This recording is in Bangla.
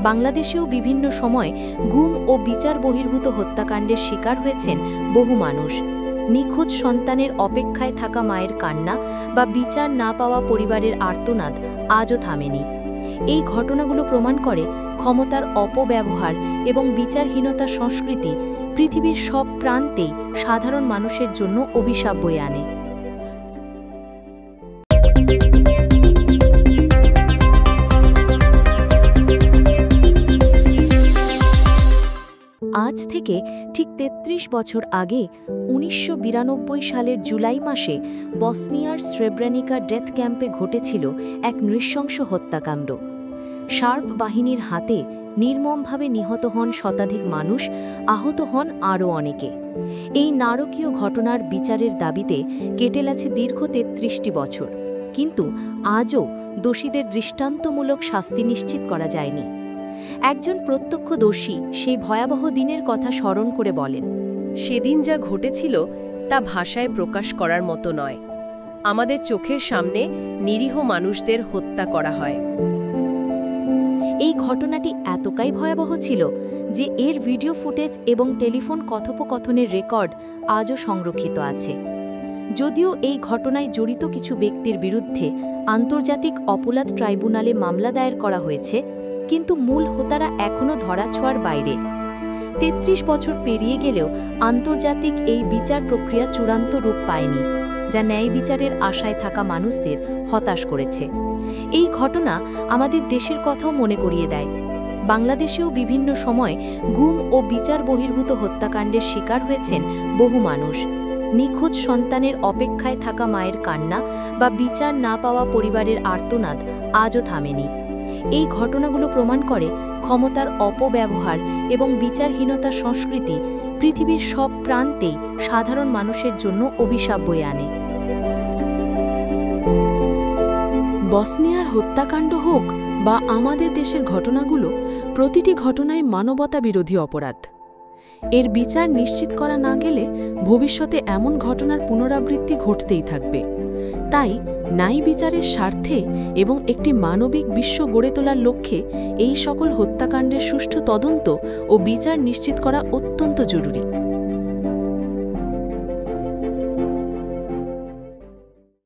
বাংলাদেশেও বিভিন্ন সময় গুম ও বিচার বহির্ভূত হত্যাকাণ্ডের শিকার হয়েছেন বহু মানুষ। নিখোঁজ সন্তানের অপেক্ষায় থাকা মায়ের কান্না বা বিচার না পাওয়া পরিবারের আর্তনাদ আজও থামেনি। এই ঘটনাগুলো প্রমাণ করে ক্ষমতার অপব্যবহার এবং বিচারহীনতার সংস্কৃতি পৃথিবীর সব প্রান্তেই সাধারণ মানুষের জন্য অভিশাপ বয়ে আনে। আজ থেকে ঠিক ৩৩ বছর আগে ১৯৯২ সালের জুলাই মাসে বসনিয়ার স্রেব্রেনিকা ডেথ ক্যাম্পে ঘটেছিল এক নৃশংস হত্যাকাণ্ড। সার্ব বাহিনীর হাতে নির্মমভাবে নিহত হন শতাধিক মানুষ, আহত হন আরও অনেকে। এই নারকীয় ঘটনার বিচারের দাবিতে কেটে গেছে দীর্ঘ ৩৩টি বছর, কিন্তু আজও দোষীদের দৃষ্টান্তমূলক শাস্তি নিশ্চিত করা যায়নি। একজন প্রত্যক্ষদর্শী সেই ভয়াবহ দিনের কথা স্মরণ করে বলেন, সেদিন যা ঘটেছিল তা ভাষায় প্রকাশ করার মতো নয়। আমাদের চোখের সামনে নিরীহ মানুষদের হত্যা করা হয়। এই ঘটনাটি এতটাই ভয়াবহ ছিল যে এর ভিডিও ফুটেজ এবং টেলিফোন কথোপকথনের রেকর্ড আজও সংরক্ষিত আছে। যদিও এই ঘটনায় জড়িত কিছু ব্যক্তির বিরুদ্ধে আন্তর্জাতিক অপরাধ ট্রাইব্যুনালে মামলা দায়ের করা হয়েছে, কিন্তু মূল হোতারা এখনও ধরাছোঁয়ার বাইরে। ৩৩ বছর পেরিয়ে গেলেও আন্তর্জাতিক এই বিচার প্রক্রিয়া চূড়ান্ত রূপ পায়নি, যা ন্যায় বিচারের আশায় থাকা মানুষদের হতাশ করেছে। এই ঘটনা আমাদের দেশের কথাও মনে করিয়ে দেয়। বাংলাদেশেও বিভিন্ন সময় গুম ও বিচার বহির্ভূত হত্যাকাণ্ডের শিকার হয়েছেন বহু মানুষ। নিখোঁজ সন্তানের অপেক্ষায় থাকা মায়ের কান্না বা বিচার না পাওয়া পরিবারের আর্তনাদ আজও থামেনি। এই ঘটনাগুলো প্রমাণ করে ক্ষমতার অপব্যবহার এবং বিচারহীনতার সংস্কৃতি পৃথিবীর সব প্রান্তেই সাধারণ মানুষের জন্য অভিশাপ বয়ে আনে। বসনিয়ার হত্যাকাণ্ড হোক বা আমাদের দেশের ঘটনাগুলো, প্রতিটি ঘটনাই মানবতা বিরোধী অপরাধ। এর বিচার নিশ্চিত করা না গেলে ভবিষ্যতে এমন ঘটনার পুনরাবৃত্তি ঘটতেই থাকবে। তাই ন্যায় বিচারের স্বার্থে এবং একটি মানবিক বিশ্ব গড়ে তোলার লক্ষ্যে এই সকল হত্যাকাণ্ডের সুষ্ঠু তদন্ত ও বিচার নিশ্চিত করা অত্যন্ত জরুরি।